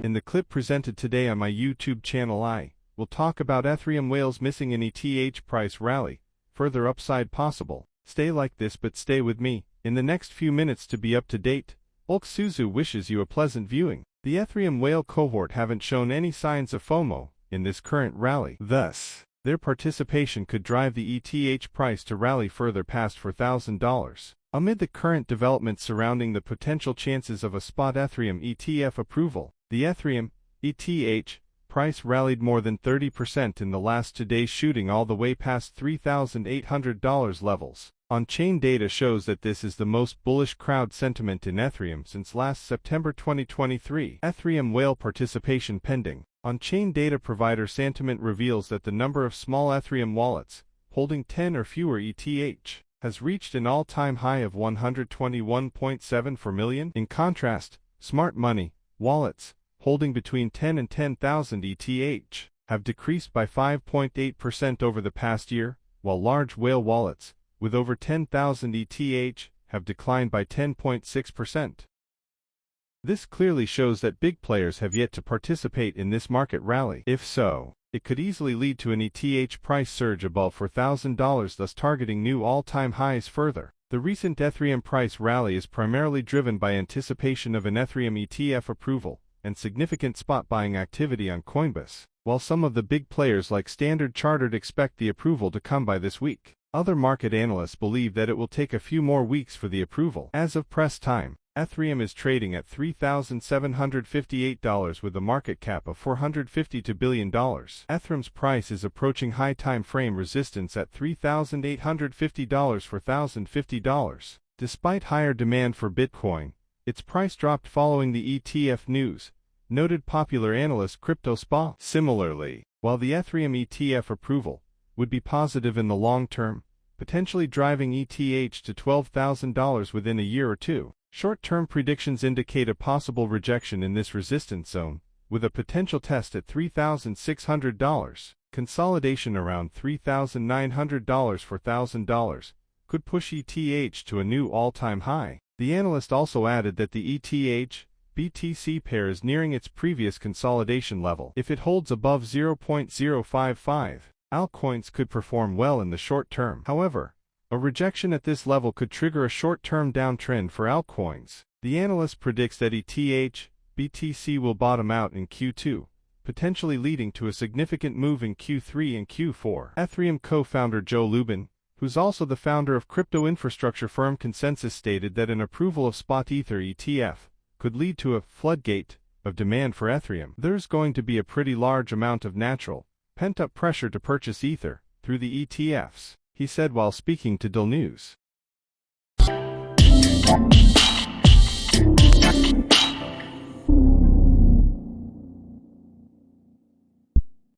In the clip presented today on my YouTube channel, I will talk about Ethereum whales missing an ETH price rally, further upside possible. Stay like this but stay with me in the next few minutes to be up to date. Alexandru wishes you a pleasant viewing. The Ethereum whale cohort haven't shown any signs of FOMO in this current rally. Thus, their participation could drive the ETH price to rally further past $4,000. Amid the current developments surrounding the potential chances of a spot Ethereum ETF approval, the Ethereum ETH price rallied more than 30% in the last 2 days, shooting all the way past $3,800 levels. On-chain data shows that this is the most bullish crowd sentiment in Ethereum since last September 2023. Ethereum whale participation pending. On-chain data provider Sentiment reveals that the number of small Ethereum wallets holding 10 or fewer ETH has reached an all-time high of 121.74 million. In contrast, smart money wallets holding between 10 and 10,000 ETH have decreased by 5.8% over the past year, while large whale wallets with over 10,000 ETH have declined by 10.6%. This clearly shows that big players have yet to participate in this market rally. If so, it could easily lead to an ETH price surge above $4,000, thus targeting new all-time highs further. The recent Ethereum price rally is primarily driven by anticipation of an Ethereum ETF approval and significant spot buying activity on Coinbase. While some of the big players like Standard Chartered expect the approval to come by this week, other market analysts believe that it will take a few more weeks for the approval. As of press time, Ethereum is trading at $3,758 with a market cap of $452 billion. Ethereum's price is approaching high time frame resistance at $3,850 $4,050. Despite higher demand for Bitcoin, its price dropped following the ETF news, noted popular analyst CryptoSpa. Similarly, while the Ethereum ETF approval would be positive in the long term, potentially driving ETH to $12,000 within a year or two, short-term predictions indicate a possible rejection in this resistance zone, with a potential test at $3,600. Consolidation around $3,900 $4,000 could push ETH to a new all-time high. The analyst also added that the ETH-BTC pair is nearing its previous consolidation level. If it holds above 0.055, altcoins could perform well in the short term. However, a rejection at this level could trigger a short-term downtrend for altcoins. The analyst predicts that ETH-BTC will bottom out in Q2, potentially leading to a significant move in Q3 and Q4. Ethereum co-founder Joe Lubin, who's also the founder of crypto infrastructure firm Consensus, stated that an approval of spot Ether ETF could lead to a floodgate of demand for Ethereum. There's going to be a pretty large amount of natural, pent-up pressure to purchase Ether through the ETFs, he said while speaking to Dell News.